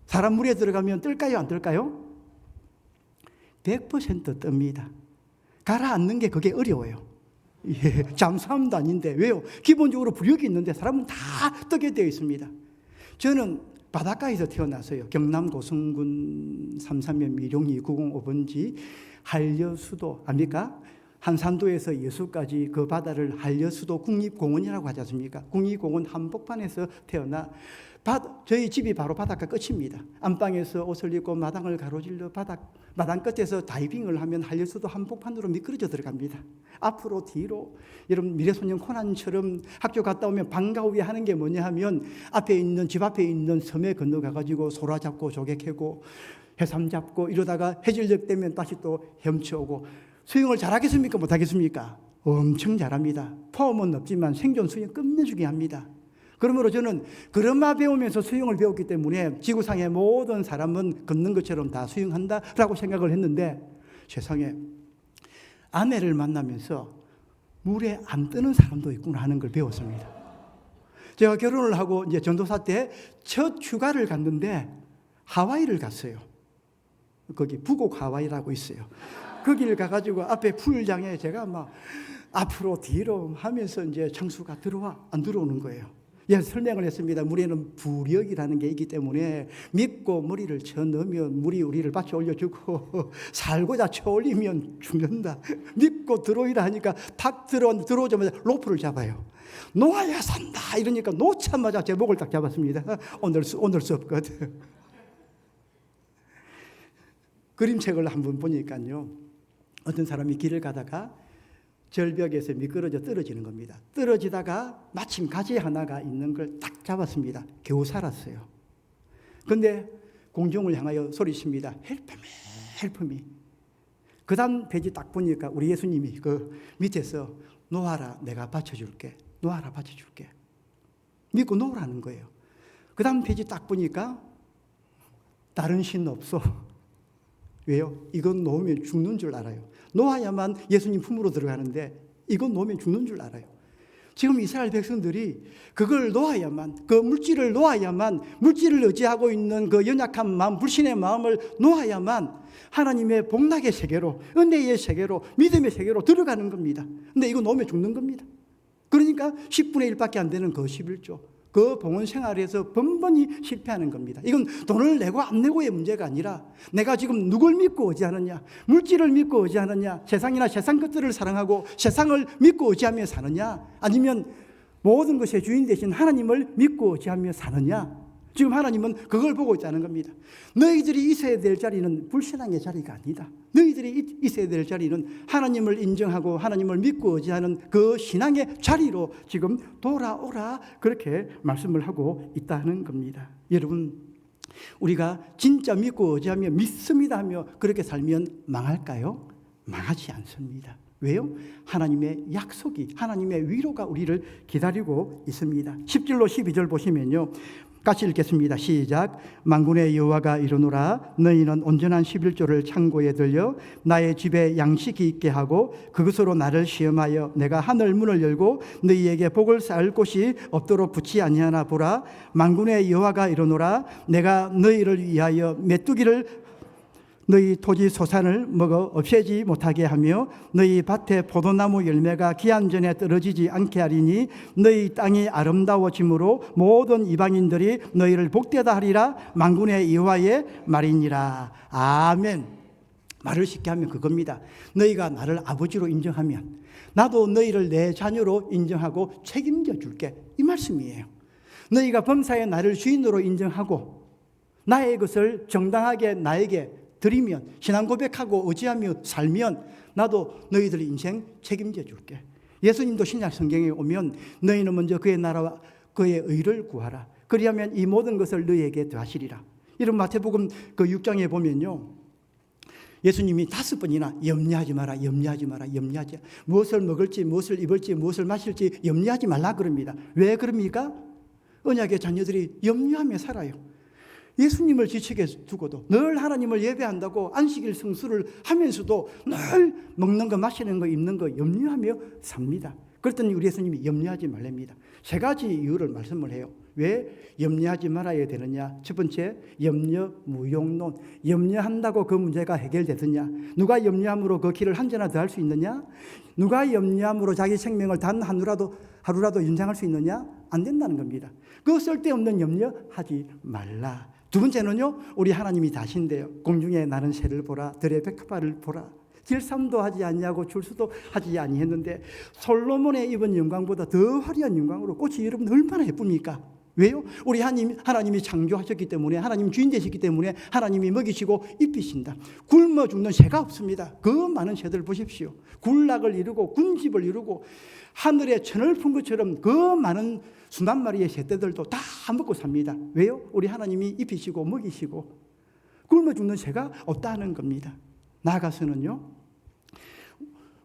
사람 물에 들어가면 뜰까요? 안 뜰까요? 100% 뜹니다. 가라앉는 게 그게 어려워요. 예, 잠수함도 아닌데 왜요? 기본적으로 부력이 있는데 사람은 다 뜨게 되어 있습니다. 저는 바닷가에서 태어났어요. 경남 고성군 삼산면 미룡리 905번지 한려수도 압니까? 한산도에서 여수까지 그 바다를 한려수도 국립공원이라고 하지 않습니까? 국립공원 한복판에서 태어나 저희 집이 바로 바닷가 끝입니다. 안방에서 옷을 입고 마당을 가로질러 마당 끝에서 다이빙을 하면 한려수도 한복판으로 미끄러져 들어갑니다. 앞으로 뒤로. 여러분 미래소년 코난처럼 학교 갔다 오면 방과 후에 하는 게 뭐냐 하면 집 앞에 있는 섬에 건너가가지고 소라 잡고 조개 캐고 해삼 잡고 이러다가 해질녘 되면 다시 또 헤엄쳐오고. 수영을 잘하겠습니까? 못하겠습니까? 엄청 잘합니다. 폼은 없지만 생존 수영 끝내주게 합니다. 그러므로 저는 그런마 배우면서 수영을 배웠기 때문에 지구상의 모든 사람은 걷는 것처럼 다 수영한다라고 생각을 했는데 세상에 아내를 만나면서 물에 안 뜨는 사람도 있구나 하는 걸 배웠습니다. 제가 결혼을 하고 이제 전도사 때 첫 휴가를 갔는데 하와이를 갔어요. 거기 부곡 하와이라고 있어요. 거기를 가가지고 앞에 풀장에 제가 막 앞으로 뒤로 하면서 이제 청수가 안 들어오는 거예요. 예, 설명을 했습니다. 물에는 부력이라는 게 있기 때문에 믿고 머리를 쳐 넣으면 물이 우리를 받쳐 올려주고 살고자 쳐 올리면 죽는다. 믿고 들어오라 하니까 탁 들어오자마자 로프를 잡아요. 놓아야 산다 이러니까 놓자마자 제 목을 딱 잡았습니다. 오늘 수업 끝. 그림책을 한번 보니까요. 어떤 사람이 길을 가다가 절벽에서 미끄러져 떨어지는 겁니다. 떨어지다가 마침 가지 하나가 있는 걸 딱 잡았습니다. 겨우 살았어요. 그런데 공중을 향하여 소리칩니다. 헬프미, 헬프미. 그 다음 페이지 딱 보니까 우리 예수님이 그 밑에서 놓아라, 내가 받쳐줄게. 놓아라, 받쳐줄게. 믿고 놓으라는 거예요. 그 다음 페이지 딱 보니까 다른 신 없어. 왜요? 이건 놓으면 죽는 줄 알아요. 놓아야만 예수님 품으로 들어가는데 이건 놓으면 죽는 줄 알아요. 지금 이스라엘 백성들이 그걸 놓아야만, 그 물질을 놓아야만, 물질을 의지하고 있는 그 연약한 마음, 불신의 마음을 놓아야만 하나님의 복락의 세계로, 은혜의 세계로, 믿음의 세계로 들어가는 겁니다. 근데 이거 놓으면 죽는 겁니다. 그러니까 10분의 1밖에 안 되는 그 11조. 그 봉헌 생활에서 번번이 실패하는 겁니다. 이건 돈을 내고 안 내고의 문제가 아니라 내가 지금 누굴 믿고 의지하느냐, 물질을 믿고 의지하느냐, 세상이나 세상 것들을 사랑하고 세상을 믿고 의지하며 사느냐, 아니면 모든 것의 주인 되신 하나님을 믿고 의지하며 사느냐. 지금 하나님은 그걸 보고 있다는 겁니다. 너희들이 있어야 될 자리는 불신앙의 자리가 아니다. 너희들이 있어야 될 자리는 하나님을 인정하고 하나님을 믿고 의지하는 그 신앙의 자리로 지금 돌아오라, 그렇게 말씀을 하고 있다는 겁니다. 여러분, 우리가 진짜 믿고 의지하며 믿습니다 하며 그렇게 살면 망할까요? 망하지 않습니다. 왜요? 하나님의 약속이, 하나님의 위로가 우리를 기다리고 있습니다. 10절로 12절 보시면요, 같이 읽겠습니다. 시작. 만군의 여호와가 이르노라, 너희는 온전한 11조를 창고에 들려 나의 집에 양식이 있게 하고 그것으로 나를 시험하여 내가 하늘 문을 열고 너희에게 복을 쌓을 곳이 없도록 붙지 아니하나 보라. 만군의 여호와가 이르노라, 내가 너희를 위하여 메뚜기를 너희 토지 소산을 먹어 없애지 못하게 하며 너희 밭에 포도나무 열매가 기한 전에 떨어지지 않게 하리니 너희 땅이 아름다워짐으로 모든 이방인들이 너희를 복되다 하리라. 만군의 여호와의 말이니라. 아멘. 말을 쉽게 하면 그겁니다. 너희가 나를 아버지로 인정하면 나도 너희를 내 자녀로 인정하고 책임져 줄게, 이 말씀이에요. 너희가 범사의 나를 주인으로 인정하고 나의 것을 정당하게 나에게 드리면, 신앙 고백하고 의지하며 살면 나도 너희들 인생 책임져 줄게. 예수님도 신약 성경에 오면 너희는 먼저 그의 나라와 그의 의를 구하라. 그리하면 이 모든 것을 너희에게 더하시리라. 이런 마태복음 그 6장에 보면요, 예수님이 5번이나 염려하지 마라, 염려하지 마라, 염려하지. 무엇을 먹을지, 무엇을 입을지, 무엇을 마실지 염려하지 말라 그럽니다. 왜 그럽니까? 언약의 자녀들이 염려하며 살아요. 예수님을 지치게 두고도 늘 하나님을 예배한다고 안식일 성수를 하면서도 늘 먹는 거, 마시는 거, 입는 거 염려하며 삽니다. 그랬더니 우리 예수님이 염려하지 말랍니다. 3가지 이유를 말씀을 해요. 왜 염려하지 말아야 되느냐? 첫 번째, 염려 무용론. 염려한다고 그 문제가 해결되느냐? 누가 염려함으로 그 길을 한 자나 더 할 수 있느냐? 누가 염려함으로 자기 생명을 단 하루라도 연장할 수 있느냐? 안 된다는 겁니다. 그 쓸데없는 염려하지 말라. 두 번째는요, 우리 하나님이 다신데요. 공중에 나는 새를 보라, 들의 백합화를 보라. 길쌈도 하지 않냐고 줄수도 하지 아니했는데 솔로몬의 입은 영광보다 더 화려한 영광으로 꽃이 여러분 얼마나 예쁩니까? 왜요? 우리 하나님이 창조하셨기 때문에, 하나님 주인 되셨기 때문에 하나님이 먹이시고 입히신다. 굶어 죽는 새가 없습니다. 그 많은 새들 보십시오. 군락을 이루고 군집을 이루고 하늘에 천을 푼 것처럼 그 많은 수만 마리의 새떼들도 다 먹고 삽니다. 왜요? 우리 하나님이 입히시고 먹이시고 굶어 죽는 새가 없다는 겁니다. 나아가서는요,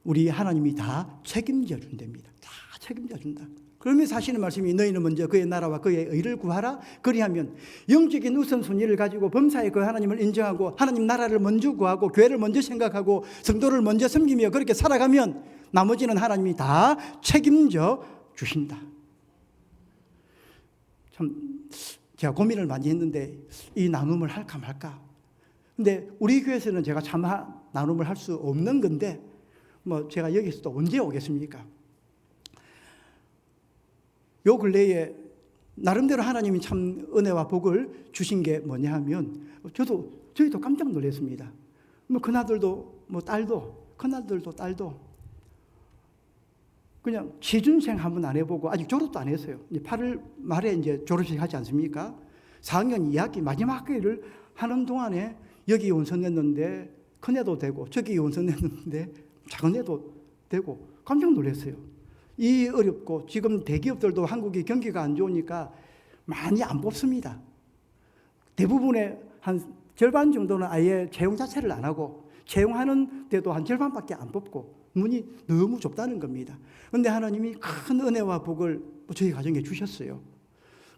우리 하나님이 다 책임져 준답니다. 다 책임져 준다. 그러면서 하시는 말씀이 너희는 먼저 그의 나라와 그의 의를 구하라. 그리하면 영적인 우선순위를 가지고 범사에 그 하나님을 인정하고 하나님 나라를 먼저 구하고 교회를 먼저 생각하고 성도를 먼저 섬기며 그렇게 살아가면 나머지는 하나님이 다 책임져 주신다. 참 제가 고민을 많이 했는데 이 나눔을 할까 말까. 근데 우리 교회에서는 제가 참 나눔을 할 수 없는 건데 뭐 제가 여기서 또 언제 오겠습니까? 요 근래에 나름대로 하나님이 참 은혜와 복을 주신 게 뭐냐 하면 저희도 깜짝 놀랐습니다. 뭐 큰아들도 뭐 딸도 큰아들도 딸도 그냥 취준생 한번 안 해보고 아직 졸업도 안 했어요. 이제 8월 말에 이제 졸업식 하지 않습니까? 4학년 2학기 마지막 학기를 하는 동안에 여기 원서냈는데 큰애도 되고 저기 원서냈는데 작은애도 되고 깜짝 놀랐어요. 이 어렵고 지금 대기업들도 한국이 경기가 안 좋으니까 많이 안 뽑습니다. 대부분의 한 절반 정도는 아예 채용 자체를 안 하고 채용하는 데도 한 절반밖에 안 뽑고 문이 너무 좁다는 겁니다. 그런데 하나님이 큰 은혜와 복을 저희 가정에 주셨어요.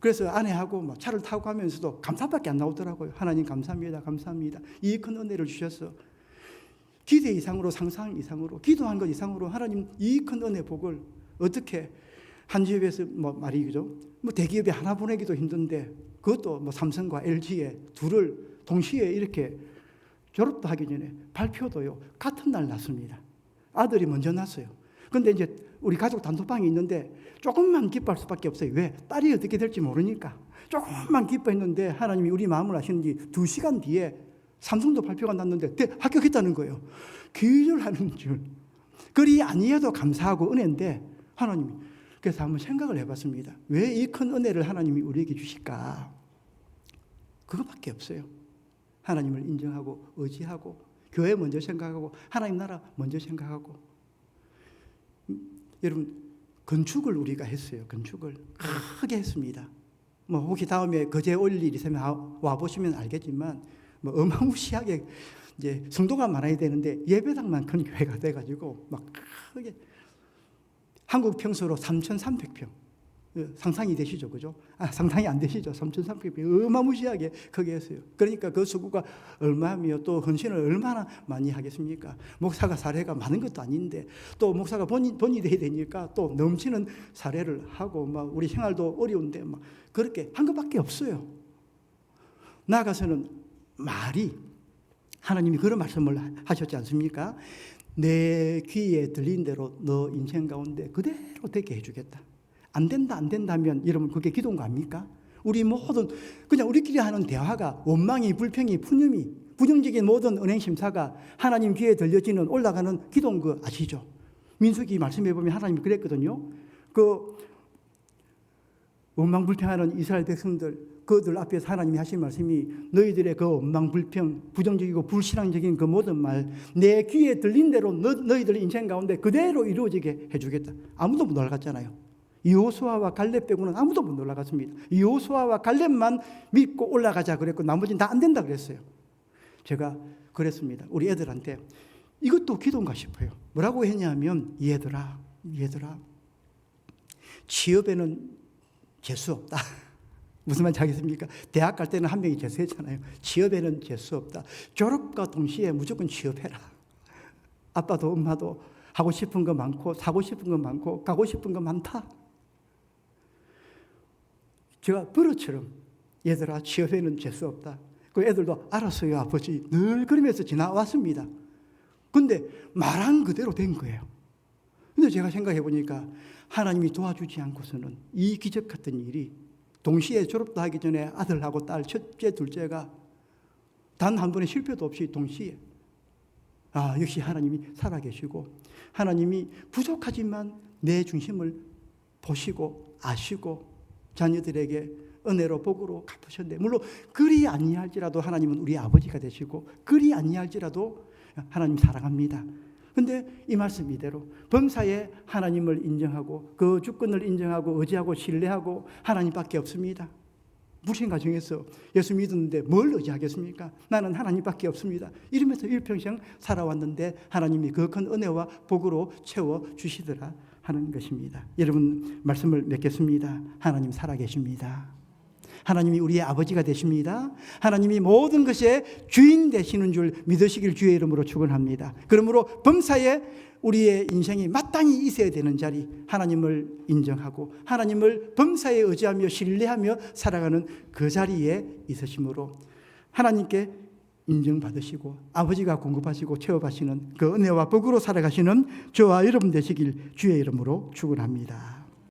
그래서 아내하고 막 차를 타고 가면서도 감사밖에 안 나오더라고요. 하나님 감사합니다. 감사합니다. 이 큰 은혜를 주셔서 기대 이상으로 상상 이상으로 기도한 것 이상으로 하나님 이 큰 은혜 복을 어떻게 한 집에서 뭐 말이죠. 뭐 대기업에 하나 보내기도 힘든데 그것도 뭐 삼성과 LG에 둘을 동시에 이렇게 졸업도 하기 전에 발표도요. 같은 날 났습니다. 아들이 먼저 났어요. 근데 이제 우리 가족 단톡방이 있는데 조금만 기뻐할 수밖에 없어요. 왜? 딸이 어떻게 될지 모르니까. 조금만 기뻐했는데 하나님이 우리 마음을 아시는지 2시간 뒤에 삼성도 발표가 났는데 합격했다는 거예요. 기절하는 줄. 그리 아니어도 감사하고 은혜인데 하나님이. 그래서 한번 생각을 해봤습니다. 왜 이 큰 은혜를 하나님이 우리에게 주실까? 그것밖에 없어요. 하나님을 인정하고 의지하고 교회 먼저 생각하고 하나님 나라 먼저 생각하고. 여러분 건축을 우리가 했어요. 건축을 크게 했습니다. 뭐 혹시 다음에 거제 올 일 있으면 와 보시면 알겠지만 뭐 어마무시하게 이제 성도가 많아야 되는데 예배당만 큰 교회가 돼가지고 막 크게 한국 평수로 3,300평 상상이 되시죠, 그죠? 상상이 안 되시죠? 3,300평 어마무시하게 크게 했어요. 그러니까 그 수고가 얼마며 또 헌신을 얼마나 많이 하겠습니까? 목사가 사례가 많은 것도 아닌데 또 목사가 본이 돼야 되니까 또 넘치는 사례를 하고 막 우리 생활도 어려운데 막 그렇게 한 것밖에 없어요. 나아가서는 말이 하나님이 그런 말씀을 하셨지 않습니까? 내 귀에 들린 대로 너 인생 가운데 그대로 되게 해주겠다. 안 된다면 여러분 그게 기도인 거 아닙니까? 우리 모든 그냥 우리끼리 하는 대화가 원망이 불평이 푸념이 부정적인 모든 은행 심사가 하나님 귀에 들려지는 올라가는 기도인 거 아시죠? 민수기 말씀해 보면 하나님이 그랬거든요. 그 원망 불평하는 이스라엘 백성들 그들 앞에서 하나님이 하신 말씀이 너희들의 그 원망 불평 부정적이고 불신앙적인 그 모든 말 내 귀에 들린 대로 너희들 인생 가운데 그대로 이루어지게 해주겠다. 아무도 못 올라갔잖아요. 여호수아와 갈렙 빼고는 아무도 못 올라갔습니다. 여호수아와 갈렙만 믿고 올라가자 그랬고 나머지는 다 안 된다 그랬어요. 제가 그랬습니다. 우리 애들한테. 이것도 기도인가 싶어요. 뭐라고 했냐면, 얘들아, 취업에는 재수 없다. 무슨 말인지 알겠습니까? 대학 갈 때는 한 명이 재수했잖아요. 취업에는 재수 없다. 졸업과 동시에 무조건 취업해라. 아빠도 엄마도 하고 싶은 거 많고, 사고 싶은 거 많고, 가고 싶은 거 많다. 제가 버릇처럼, 얘들아, 취업에는 재수 없다. 그 애들도 알았어요, 아버지. 늘 그러면서 지나왔습니다. 근데 말한 그대로 된 거예요. 근데 제가 생각해 보니까 하나님이 도와주지 않고서는 이 기적 같은 일이, 동시에 졸업도 하기 전에 아들하고 딸, 첫째, 둘째가 단 한 번의 실패도 없이 동시에, 역시 하나님이 살아계시고, 하나님이 부족하지만 내 중심을 보시고 아시고 자녀들에게 은혜로 복으로 갚으셨는데, 물론 그리 아니할지라도 하나님은 우리 아버지가 되시고, 그리 아니할지라도 하나님 사랑합니다. 근데 이 말씀 이대로 범사에 하나님을 인정하고 그 주권을 인정하고 의지하고 신뢰하고 하나님밖에 없습니다. 무신 가정에서 예수 믿었는데 뭘 의지하겠습니까? 나는 하나님밖에 없습니다. 이러면서 일평생 살아왔는데 하나님이 그 큰 은혜와 복으로 채워주시더라 하는 것입니다. 여러분, 말씀을 맺겠습니다. 하나님 살아계십니다. 하나님이 우리의 아버지가 되십니다. 하나님이 모든 것의 주인 되시는 줄 믿으시길 주의 이름으로 축원합니다. 그러므로 범사에 우리의 인생이 마땅히 있어야 되는 자리, 하나님을 인정하고 하나님을 범사에 의지하며 신뢰하며 살아가는 그 자리에 있으심으로 하나님께 인정받으시고 아버지가 공급하시고 채워가시는 그 은혜와 복으로 살아가시는 저와 여러분 되시길 주의 이름으로 축원합니다.